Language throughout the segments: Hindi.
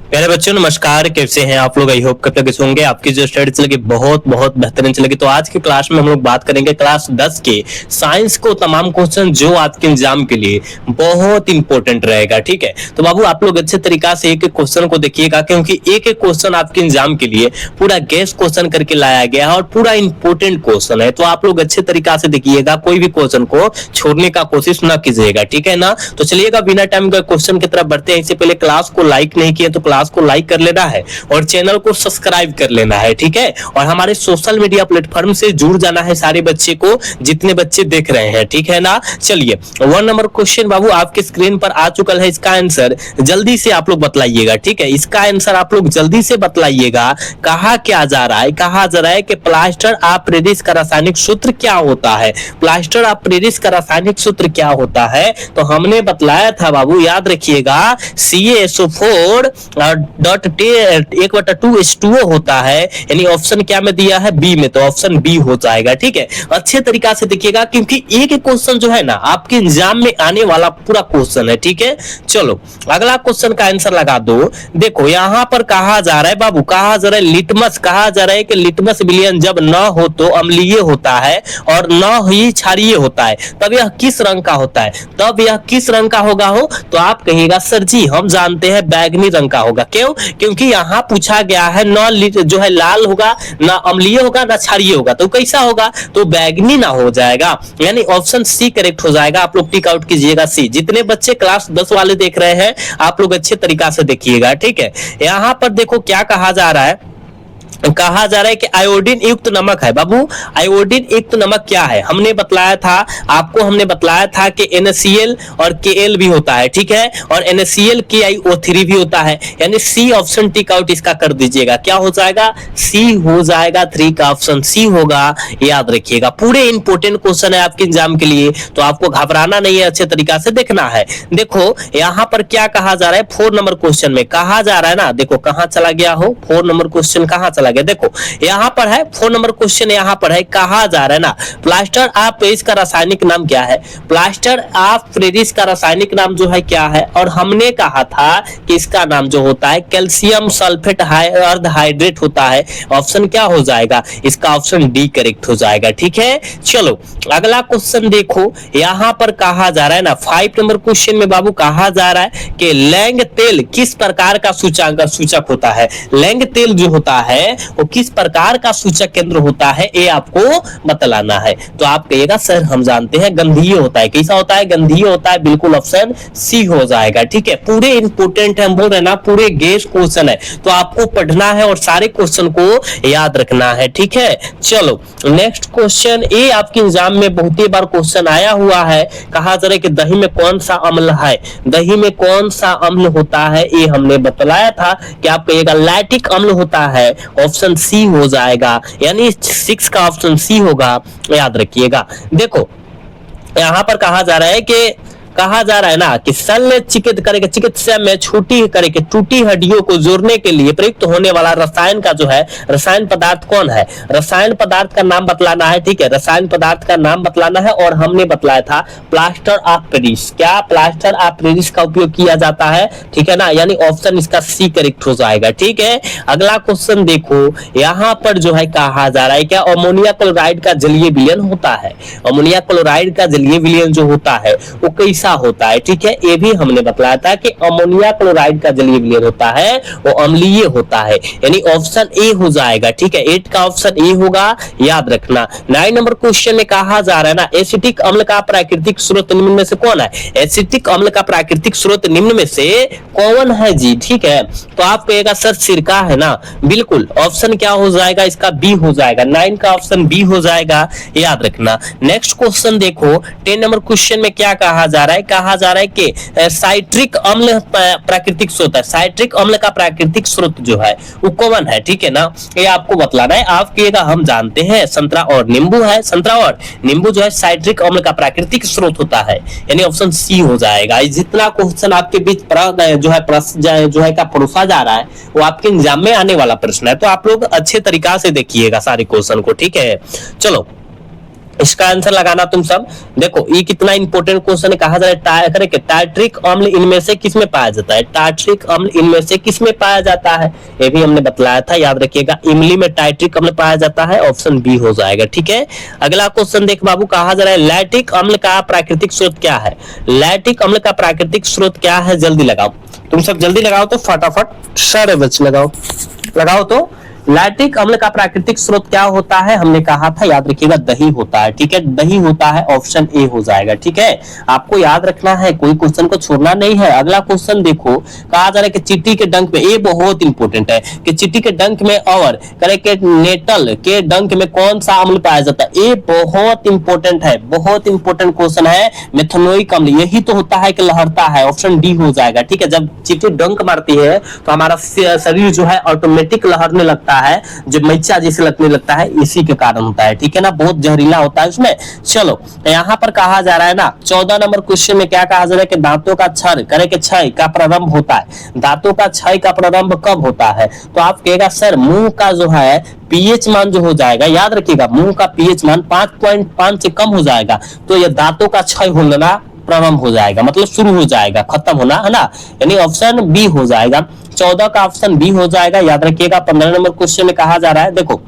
प्यारे बच्चों नमस्कार, कैसे हैं आप लोग। आई होप कब तक होंगे आपकी जो स्टडी चलेगी बहुत बहुत बेहतरीन चलेगी। तो आज की क्लास में हम लोग बात करेंगे क्लास 10 के साइंस को तमाम क्वेश्चन जो आपके एग्जाम के लिए बहुत इंपॉर्टेंट रहेगा। ठीक है, तो बाबू आप लोग अच्छे तरीका से एक एक क्वेश्चन को देखिएगा, क्योंकि एक एक क्वेश्चन आपके एग्जाम के लिए पूरा गैस क्वेश्चन करके लाया गया है और पूरा इंपॉर्टेंट क्वेश्चन है। तो आप लोग अच्छे तरीका से देखिएगा, कोई भी क्वेश्चन को छोड़ने का कोशिश न कीजिएगा। ठीक है ना, तो चलिएगा बिना टाइम का क्वेश्चन की तरफ बढ़ते हैं। इससे पहले क्लास को लाइक नहीं किए तो क्लास को लाइक कर लेना है और चैनल को सब्सक्राइब कर लेना है। ठीक है, और हमारे सोशल मीडिया प्लेटफॉर्म से जुड़ जाना है सारे बच्चे को, जितने बच्चे देख रहे हैं। ठीक है ना, चलिए 1 नंबर क्वेश्चन बाबू आपके स्क्रीन पर आ चुका है। इसका आंसर जल्दी से आप लोग बतलाइएगा। ठीक है, इसका आंसर आप लोग जल्दी से बतलाइएगा। कहा क्या जा रहा है, कहा जा रहा है कि प्लास्टर ऑफ पेरिस का रासायनिक सूत्र क्या होता है। प्लास्टर ऑफ पेरिस का रासायनिक सूत्र क्या होता है, तो हमने बतलाया था बाबू, याद रखिएगा CaSO4 1/2H2O होता है। यानी ऑप्शन क्या में दिया है, बी में, तो ऑप्शन बी हो जाएगा। ठीक है, अच्छे तरीका से देखिएगा, क्योंकि एक एक क्वेश्चन जो है ना आपके एग्जाम में आने वाला पूरा क्वेश्चन है। ठीक है, चलो अगला क्वेश्चन का आंसर लगा दो। देखो यहां पर कहा जा रहा है बाबू, कहा जा रहा है लिटमस, कहा जा रहा है कि लिटमस विलयन जब न हो तो अम्लीय होता है और न ही क्षारीय होता है, तब यह किस रंग का होता है। तब यह किस रंग का होगा हो, तो आप कहिएगा सर जी हम जानते हैं बैगनी रंग का होगा। क्यों, क्योंकि यहां पूछा गया है न जो है लाल होगा, ना अम्लीय होगा, ना क्षारीय होगा, तो कैसा होगा, तो बैगनी ना हो जाएगा। यानी ऑप्शन सी करेक्ट हो जाएगा। आप लोग टिक आउट कीजिएगा सी। जितने बच्चे क्लास 10 वाले देख रहे हैं आप लोग अच्छे तरीका से देखिएगा। ठीक है, यहां पर देखो क्या कहा जा रहा है, कहा जा रहा है कि आयोडीन युक्त नमक है। बाबू आयोडीन युक्त नमक क्या है, हमने बतलाया था आपको, हमने बतलाया था कि NaCl और Kl भी होता है। ठीक है, और NaCl KiO3 भी होता है। यानी सी ऑप्शन टिक आउट इसका कर दीजिएगा। क्या हो जाएगा, सी हो जाएगा, 3 का ऑप्शन सी होगा। याद रखिएगा, पूरे इंपोर्टेंट क्वेश्चन है आपके एग्जाम के लिए, तो आपको घबराना नहीं है, अच्छे तरीका से देखना है। देखो यहां पर क्या कहा जा रहा है, 4 नंबर क्वेश्चन में कहा जा रहा है ना, देखो कहां चला गया हो 4 नंबर क्वेश्चन, कहां चला गया, देखो यहां पर है 4 नंबर क्वेश्चन, यहां पर है कहा जा रहा है ना प्लास्टर ऑफ पेरिस का रासायनिक नाम क्या है। प्लास्टर ऑफ पेरिस का रासायनिक नाम जो है क्या है, और हमने कहा था कि इसका नाम जो होता है कैल्शियम सल्फेट अर्धहाइड्रेट होता है। ऑप्शन क्या हो जाएगा, इसका ऑप्शन डी करेक्ट हो जाएगा। ठीक है, चलो अगला क्वेश्चन देखो, यहां पर कहा जा रहा है ना 5 नंबर क्वेश्चन में बाबू कहा जा रहा है कि लैंग तेल किस प्रकार का सूचक होता है। लैंग तेल जो होता है वो किस प्रकार का सूचक केंद्र होता है, ये आपको बतलाना है। तो आप कहिएगा सर हम जानते हैं गंधीय होता है। कैसा होता है, गंधीय होता है, बिल्कुल ऑप्शन सी हो जाएगा। ठीक है, पूरे इंपोर्टेंट हम बोल रहे ना, पूरे गेस क्वेश्चन है, तो आपको पढ़ना है और सारे क्वेश्चन को याद रखना है। ठीक है, चलो नेक्स्ट क्वेश्चन, ये आपके एग्जाम में बहुत ही बार क्वेश्चन आया हुआ है। कहा जा रहा है कि दही में कौन सा अम्ल है, दही में कौन सा अम्ल होता है, ये हमने बतलाया था कि आप कहिएगा लैक्टिक अम्ल होता है। ऑप्शन सी हो जाएगा, यानी 6 का ऑप्शन सी होगा। याद रखिएगा, देखो यहां पर कहा जा रहा है कि कहा जा रहा है ना कि शल्य चिकित्सा में टूटी हड्डियों को जोड़ने के लिए प्रयुक्त होने वाला रसायन का जो है रसायन पदार्थ कौन है। रसायन पदार्थ का नाम बतलाना है। ठीक है, रसायन पदार्थ का नाम बतलाना है, और हमने बतलाया था प्लास्टर ऑफ पेरिस। क्या प्लास्टर ऑफ पेरिस का उपयोग किया जाता है। ठीक है ना, यानी ऑप्शन इसका सी करेक्ट हो जाएगा। ठीक है, अगला क्वेश्चन देखो, यहां पर जो है कहा जा रहा है क्या अमोनिया क्लोराइड का जलीय विलयन होता है। अमोनिया क्लोराइड का जलीय विलयन जो होता है वो कैसा होता है। ठीक है, ये भी हमने बतलाया था कि अमोनिया क्लोराइड का जलीय विलयन होता है वो अम्लीय होता है। यानी ऑप्शन ए हो जाएगा। ठीक है, 8 का ऑप्शन ए होगा, याद रखना। 9 नंबर क्वेश्चन में कहा जा रहा है ना एसिटिक अम्ल का प्राकृतिक स्रोत निम्न में से कौन है। एसिटिक अम्ल का प्राकृतिक स्रोत निम्न में से कौन है जी। ठीक है, तो आप कहेगा सर सिरका है ना, बिल्कुल ऑप्शन क्या हो जाएगा, इसका बी हो जाएगा। 9 का ऑप्शन बी हो जाएगा, याद रखना। नेक्स्ट क्वेश्चन देखो, 10 नंबर क्वेश्चन में क्या कहा जा रहा है, कहा जा रहा है कि साइट्रिक अम्ल प्राकृतिक स्रोत है। साइट्रिक अम्ल का प्राकृतिक स्रोत जो है वो कौन है। ठीक है ना, ये आपको बतलाना है। आप कहिएगा हम जानते हैं संतरा और नींबू है। संतरा और नींबू जो है साइट्रिक अम्ल का प्राकृतिक स्रोत होता है, यानी ऑप्शन सी हो जाएगा। जितना क्वेश्चन आपके बीच जो है परोसा जा रहा है वो आपके एग्जाम में आने वाला प्रश्न है, तो आप लोग अच्छे तरीका से देखिएगा सारे क्वेश्चन को। ठीक है, चलो इसका आंसर लगाना तुम सब। देखो ये कितना इंपॉर्टेंट क्वेश्चन है, कहा जा रहा है टार्ट्रिक अम्ल इनमें से किसमें पाया जाता है, टार्ट्रिक अम्ल इनमें से किसमें पाया जाता है, ये भी हमने बतलाया था, याद रखिएगा। इमली में टार्ट्रिक अम्ल पाया जाता है, ऑप्शन बी हो जाएगा, ठीक है। अगला क्वेश्चन देख बाबू, कहा जा रहा है लैक्टिक अम्ल का प्राकृतिक स्रोत क्या है, लैक्टिक अम्ल का प्राकृतिक स्रोत क्या है, जल्दी लगाओ तुम सब, जल्दी लगाओ तो फटाफट, सारे बच्चे लगाओ, लगाओ तो। लैक्टिक अम्ल का प्राकृतिक स्रोत क्या होता है, हमने कहा था, याद रखिएगा, दही होता है, ठीक है, दही होता है, ऑप्शन ए हो जाएगा, ठीक है। आपको याद रखना है, कोई क्वेश्चन को छोड़ना नहीं है। अगला क्वेश्चन देखो, कहा जा रहा है कि चींटी के डंक में, ये बहुत इंपॉर्टेंट है, कि चींटी के डंक में और के नेटल के डंक में कौन सा अम्ल पाया जाता है, ये बहुत इंपॉर्टेंट है, बहुत इंपॉर्टेंट क्वेश्चन है। मेथनोइक अम्ल, यही तो होता है कि लहरता है, ऑप्शन डी हो जाएगा, ठीक है। जब चींटी डंक मारती है तो हमारा शरीर जो है ऑटोमेटिक लहरने लगता है, जब मैचा जैसे लगने लगता है, इसी के कारण होता है, ठीक है ना, बहुत जहरीला होता है उसमें। चलो यहाँ पर कहा जा रहा है ना, 14 नंबर क्वेश्चन में क्या कहा जा रहा है कि दांतों का क्षय का प्रारंभ होता है, दांतों का क्षय का प्रारंभ कब होता है, तो आप कहेगा सर मुंह का जो है पीएच मान जो हो जाएगा, याद रखिएगा, मुंह का पीएच मान 5.5 से कम हो जाएगा तो ये दांतों का क्षय होना प्रारंभ हो जाएगा, मतलब शुरू हो जाएगा, खत्म होना, है ना, यानी ऑप्शन बी हो जाएगा। 14 का ऑप्शन बी हो जाएगा, याद रखिएगा। 15 नंबर क्वेश्चन में कहा जा रहा है, देखो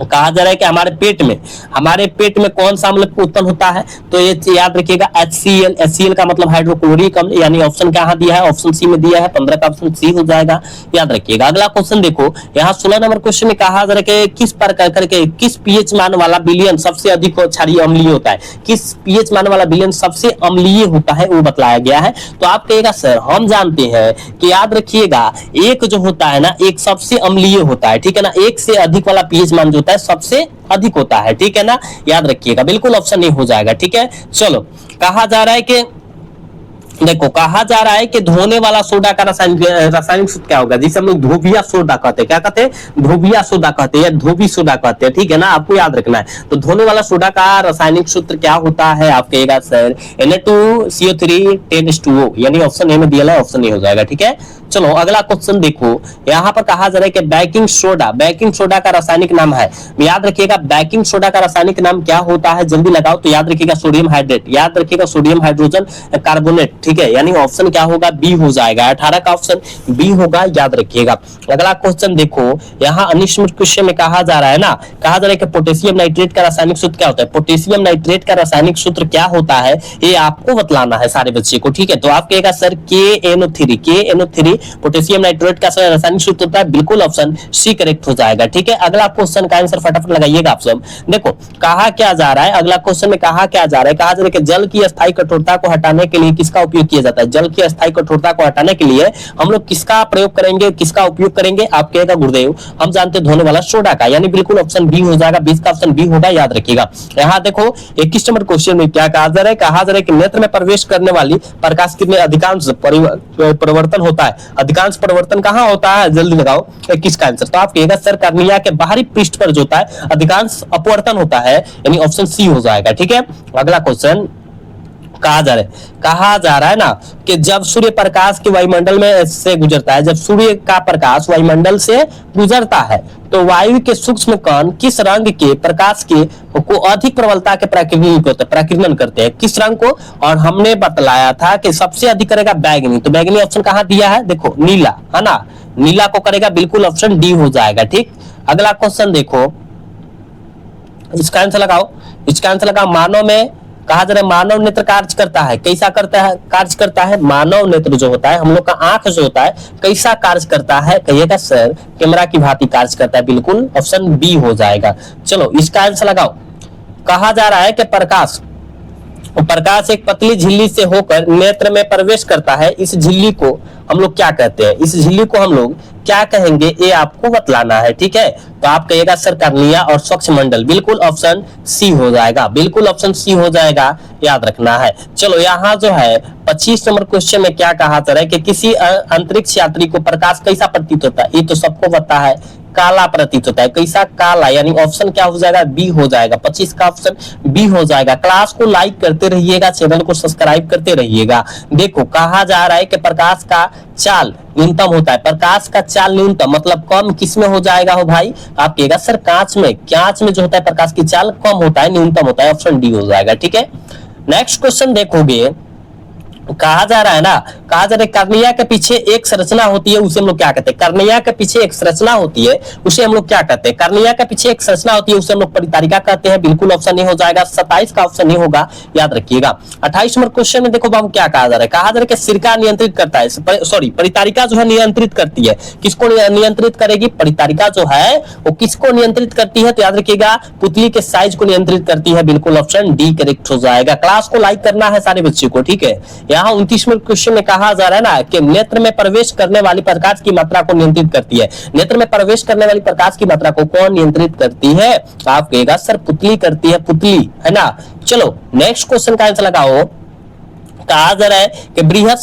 कहा जा रहा है कि हमारे पेट में कौन सा अम्ल उत्पन्न होता है, तो ये याद रखिएगा HCl, HCl का मतलब हाइड्रोक्लोरिक अम्ल, यानी ऑप्शन क्या दिया है, ऑप्शन सी में दिया है, 15 का ऑप्शन सी हो जाएगा, याद रखिएगा। अगला क्वेश्चन देखो, यहाँ 16 नंबर क्वेश्चन में कहा जा रहा है कि किस प्रकार करके किस पीएच मान वाला विलयन सबसे अधिक क्षारीय अम्लीय होता है, किस पीएच मान वाला विलयन सबसे अम्लीय होता है, वो बतलाया गया है। तो आप कहेगा सर हम जानते हैं कि, याद रखिएगा, एक जो होता है ना, एक सबसे अम्लीय होता है, ठीक है ना, एक से अधिक वाला पीएच मान जो सबसे अधिक होता है, ठीक है ना, याद रखिएगा, बिल्कुल ऑप्शन ए हो जाएगा, ठीक है। चलो कहा जा रहा है कि, देखो कहा जा रहा है कि धोने वाला सोडा का रासायनिक सूत्र क्या होगा, जिसे हम लोग धोबिया सोडा कहते हैं, क्या कहते हैं, धोबिया सोडा कहते हैं या धोबी सोडा कहते हैं, ठीक है ना, आपको याद रखना है। तो धोने वाला सोडा का रासायनिक सूत्र क्या होता है, आप कहेगा सर Na2CO3 10:2O, यानी ऑप्शन ए में दिया है, ऑप्शन ए हो जाएगा, ठीक है। चलो अगला क्वेश्चन देखो, यहाँ पर कहा जा रहा है कि बेकिंग सोडा का रासायनिक नाम है, याद रखिएगा, बेकिंग सोडा का रासायनिक नाम क्या होता है, जल्दी लगाओ तो, याद रखिएगा सोडियम हाइड्रेट, याद रखिएगा सोडियम हाइड्रोजन कार्बोनेट, ठीक है, यानी ऑप्शन क्या होगा, बी हो जाएगा, 18 का ऑप्शन बी होगा, याद रखिएगा। अगला क्वेश्चन देखो, यहाँ 19 क्वेश्चन में कहा जा रहा है ना, कहा जा रहा है कि पोटेशियम नाइट्रेट का रासायनिक सूत्र क्या होता है, पोटेशियम नाइट्रेट का रासायनिक सूत्र क्या होता है, ये आपको बतलाना है सारे बच्चे को, ठीक है। तो आप कहेगा सर KNO3 पोटेशियम नाइट्रेट का रासायनिक सूत्र होता है, बिल्कुल ऑप्शन सी करेक्ट हो जाएगा, ठीक है। अगला क्वेश्चन का आंसर फटाफट लगाइएगा आप सब। देखो कहा क्या जा रहा है, अगला क्वेश्चन में कहा क्या जा रहा है, कहा जा रहा है कि जल की अस्थायी कठोरता को हटाने के लिए किसका उपयोग किया जाता है, जल की अस्थायी कठोरता को हटाने के लिए हम लोग किसका प्रयोग करेंगे, किसका उपयोग करेंगे, आप कहेगा गुरुदेव हम जानते धोने वाला सोडा का, यानी बिल्कुल ऑप्शन बी हो जाएगा, 20 का ऑप्शन बी होगा, याद रखिएगा। यहाँ देखो 21 नंबर क्वेश्चन में क्या कहा जा रहा है, कहा जा रहा है कि नेत्र में प्रवेश करने वाली प्रकाश की में अधिकांश परिवर्तन होता है, अधिकांश परिवर्तन कहाँ होता है, जल्दी लगाओ 21 का आंसर। तो आप कहेगा सर कर्निया के बाहरी पृष्ठ पर जो होता है अधिकांश अपवर्तन होता है, यानी ऑप्शन सी हो जाएगा, ठीक है। अगला क्वेश्चन कहा जा रहा है ना कि जब सूर्य प्रकाश के वायुमंडल में से गुजरता है, जब सूर्य का प्रकाश वायुमंडल से गुजरता है तो वायु के सूक्ष्म कण किस रंग के प्रकाश के को अधिक प्रबलता के प्रकीर्णन करते हैं, किस रंग को, और हमने बतलाया था कि सबसे अधिक करेगा बैगनी, तो बैगनी ऑप्शन कहाँ दिया है, देखो नीला, है ना, नीला को करेगा, बिल्कुल ऑप्शन डी हो जाएगा, ठीक। अगला क्वेश्चन देखो, इसका आंसर लगाओ, इसका आंसर लगाओ, मानव में कहा जा रहा है मानव नेत्र कार्य करता है, कैसा करता है, कार्य करता है, मानव नेत्र जो होता है, हम लोग का आंख जो होता है कैसा कार्य करता है, कहिएगा सर कैमरा की भांति कार्य करता है, बिल्कुल ऑप्शन बी हो जाएगा। चलो इसका आंसर लगाओ, कहा जा रहा है कि प्रकाश एक पतली झिल्ली से होकर नेत्र में प्रवेश करता है, इस झिल्ली को हम लोग क्या कहते हैं, इस झिल्ली को हम लोग क्या कहेंगे, ये आपको बतलाना है, ठीक है। तो आप कहिएगा सर कर्निया और स्वच्छ मंडल, बिल्कुल ऑप्शन सी हो जाएगा, बिल्कुल ऑप्शन सी हो जाएगा, याद रखना है। चलो यहाँ जो है 25 नंबर क्वेश्चन में क्या कहा जा रहा है कि किसी अंतरिक्ष यात्री को प्रकाश कैसा प्रतीत होता है, ये तो सबको पता है, काला प्रतीत होता है, कैसा काला, यानी ऑप्शन क्या हो जाएगा, बी हो जाएगा। 25 का ऑप्शन बी हो जाएगा। क्लास को लाइक करते रहिएगा, चैनल को सब्सक्राइब करते रहिएगा। देखो कहा जा रहा है कि प्रकाश का चाल न्यूनतम होता है, प्रकाश का चाल न्यूनतम मतलब कम किस में हो जाएगा हो भाई, आप कहेगा सर कांच में, कांच में जो होता है प्रकाश की चाल कम होता है, न्यूनतम होता है, ऑप्शन डी हो जाएगा। ठीक है, नेक्स्ट क्वेश्चन देखोगे, कहा जा रहा है ना, कहा जा रहा है कर्निया के पीछे एक संरचना होती है, उसे हम लोग क्या कहते हैं, कर्निया के पीछे एक संरचना होती है उसे हम लोग क्या कहते हैं, कर्निया के पीछे एक संरचना होती है उसे हम लोग परितारिका कहते हैं, बिल्कुल ऑप्शन नहीं हो जाएगा। 27 का ऑप्शन नहीं होगा, याद रखिएगा। 28 नंबर क्वेश्चन में देखो बाबू क्या कहा जा रहा है, कहा जा रहा है कि सिरका नियंत्रित करता है, सॉरी परितारिका जो है नियंत्रित करती है, किसको नियंत्रित करेगी, परितारिका जो है वो किसको नियंत्रित करती है, तो याद रखिएगा पुतली के साइज को नियंत्रित करती है, बिल्कुल ऑप्शन डी करेक्ट हो जाएगा। क्लास को लाइक करना है सारे बच्चों को, ठीक है। यहाँ 29वें क्वेश्चन में कहा जा रहा है ना कि नेत्र में प्रवेश करने वाली प्रकाश की मात्रा को नियंत्रित करती है, नेत्र में प्रवेश करने वाली प्रकाश की मात्रा को कौन नियंत्रित करती है, आप कहेगा सर पुतली करती है, पुतली, है ना। चलो नेक्स्ट क्वेश्चन का आंसर लगाओ। कहा जा रहा है कि बृहत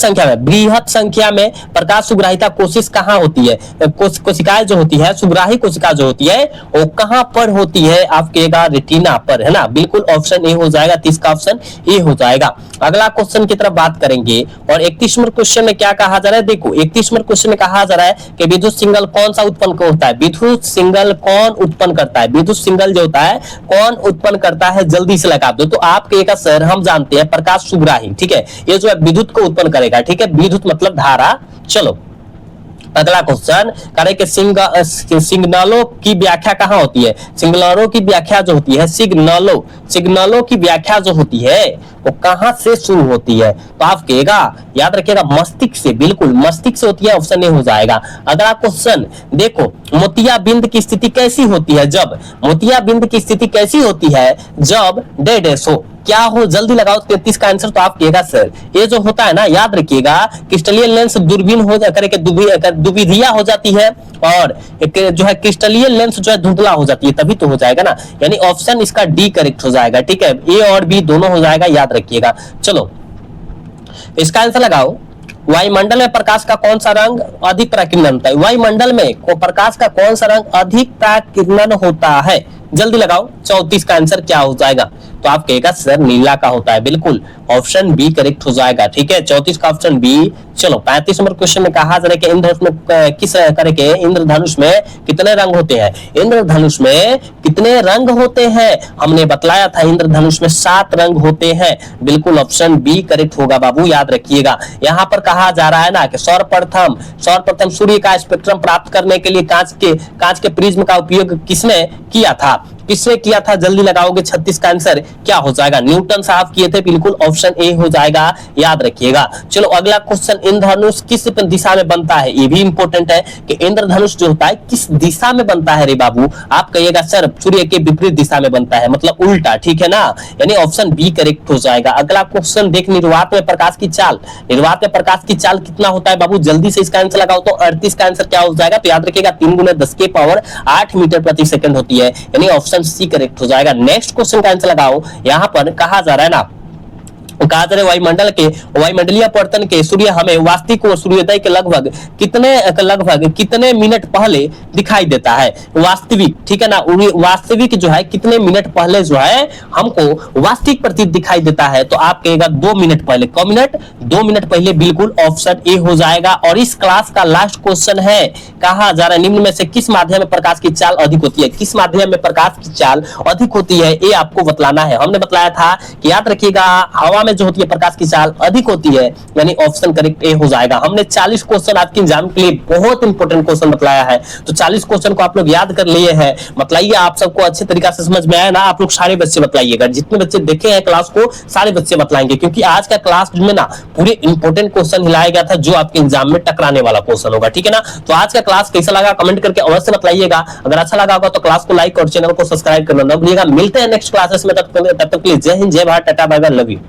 संख्या में प्रकाश सुग्राहिता कोशिश कहाँ होती है, कोशिकाएं जो होती है, सुग्राही कोशिका जो होती है वो कहाँ पर होती है, आप कहेगा रेटिना पर, है ना, बिल्कुल ऑप्शन ए हो जाएगा। 30 का ऑप्शन ए हो जाएगा। अगला क्वेश्चन की तरफ बात करेंगे और 31वें क्वेश्चन में क्या कहा जा रहा है, देखो 31वें क्वेश्चन में कहा जा रहा है कि विद्युत सिंगल कौन सा उत्पन्न होता है, विद्युत सिंगल कौन उत्पन्न करता है, विद्युत सिंगल जो होता है कौन उत्पन्न करता है, जल्दी से लगा दो। तो आप कहेगा सर हम जानते हैं प्रकाश सुग्राही, ठीक है, ये जो है विद्युत को उत्पन्न करेगा, ठीक है, विद्युत मतलब धारा। चलो अगला क्वेश्चन करे कि सिग्नलों की व्याख्या कहाँ होती है, सिग्नलों की व्याख्या जो होती है, सिग्नलों की व्याख्या जो होती है वो कहां से शुरू होती है, तो आप कहेगा याद रखिएगा मस्तिष्क से, बिल्कुल मस्तिष्क से होती है, ऑप्शन नहीं हो जाएगा। अगला क्वेश्चन देखो, मोतियाबिंद की स्थिति कैसी होती है, जब मोतियाबिंद की स्थिति कैसी होती है, जब डेडेस हो, क्या हो, जल्दी लगाओ 33 का आंसर। तो आप कहेगा सर ये जो होता है ना, याद रखिएगा क्रिस्टलीय लेंस दूरबीन हो करके दुविधिया हो जाती है और एक जो है क्रिस्टलीय लेंस जो है धुंधला हो जाती है, तभी तो हो जाएगा ना, यानी ऑप्शन इसका डी करेक्ट हो जाएगा, ठीक है, ए और बी दोनों हो जाएगा, याद रखिएगा। चलो इसका आंसर लगाओ। वायुमंडल में प्रकाश का कौन सा रंग अधिक प्रकीर्णन होता है, वायुमंडल में प्रकाश का कौन सा रंग अधिक प्रकीर्णन होता है, जल्दी लगाओ। 34 का आंसर क्या हो जाएगा, तो आप कहेगा सर नीला का होता है, बिल्कुल ऑप्शन बी करेक्ट हो जाएगा, ठीक है, 34 का ऑप्शन बी। चलो 35 नंबर क्वेश्चन में कहा जा रहा है कि इंद्रधनुष में किस करके इंद्रधनुष में कितने रंग होते हैं, इंद्रधनुष में कितने रंग होते हैं, हमने बतलाया था इंद्रधनुष में 7 रंग होते हैं, बिल्कुल ऑप्शन बी करेक्ट होगा बाबू, याद रखिएगा। यहाँ पर कहा जा रहा है ना कि सर्वप्रथम सूर्य का स्पेक्ट्रम प्राप्त करने के लिए कांच के प्रिज्म का उपयोग किसने किया था, जल्दी लगाओगे। 36 का आंसर क्या हो जाएगा, न्यूटन साहब किए थे, बिल्कुल ऑप्शन ए हो जाएगा, याद रखिएगा। चलो अगला क्वेश्चन, इंद्रधनुष किस दिशा में बनता है, ये भी इंपॉर्टेंट है कि इंद्रधनुष जो होता है किस दिशा में बनता है रे बाबू, आप कहिएगा सर सूर्य के विपरीत दिशा में बनता है, मतलब उल्टा, ठीक है ना, यानी ऑप्शन बी करेक्ट हो जाएगा। अगला क्वेश्चन देख, निर्वात में प्रकाश की चाल कितना होता है बाबू, जल्दी से इसका आंसर लगाओ। तो 38 का आंसर क्या हो जाएगा, तो याद रखिएगा 3 × 10⁸ मीटर प्रति सेकंड होती है, यानी ऑप्शन सी करेक्ट हो जाएगा। नेक्स्ट क्वेश्चन का आंसर लगाओ। यहाँ पर कहा जा रहा है ना, कहा जा रहा है वायुमंडलीय अपवर्तन के सूर्य हमें वास्तविक सूर्योदय के लगभग कितने मिनट पहले दिखाई देता है, वास्तविक, ठीक है ना, वास्तविक जो है कितने मिनट पहले जो है हमको वास्तविक प्रतीत दिखाई देता है, तो आप कहेगा 2 मिनट पहले, 2 मिनट पहले, बिल्कुल ऑप्शन ए हो जाएगा। और इस क्लास का लास्ट क्वेश्चन है, कहा जा रहा है निम्न में से किस माध्यम में प्रकाश की चाल अधिक होती है, किस माध्यम में प्रकाश की चाल अधिक होती है, ये आपको बतलाना है। हमने बतलाया था कि याद रखिएगा हवा में जो होती है प्रकाश की चाल अधिक होती है, यानी ऑप्शन करेक्ट ए हो जाएगा। हमने 40 क्वेश्चन आपके एग्जाम के लिए बहुत इंपॉर्टेंट क्वेश्चन बतलाया है, तो 40 क्वेश्चन को आप लोग याद कर लिए हैं, बतलाइए आप सबको अच्छे तरीके से समझ में आया ना, आप लोग सारे बच्चे बतलाइएगा, जितने बच्चे देखे हैं क्लास को सारे बच्चे बतलाएंगे, क्योंकि आज का क्लास में ना पूरे इंपॉर्टेंट क्वेश्चन हिलाया गया था जो आपके एग्जाम में टकराने वाला क्वेश्चन होगा, ठीक है ना। तो आज का क्लास कैसा लगा कमेंट करके अवश्य बतलाइएगा, अगर अच्छा लगा होगा तो क्लास को लाइक और चैनल को सब्सक्राइब करना न भूलिएगा। मिलते हैं नेक्स्ट क्लासेस में, तब तक के लिए जय हिंद, जय Bharat, tata, bye bye, love you.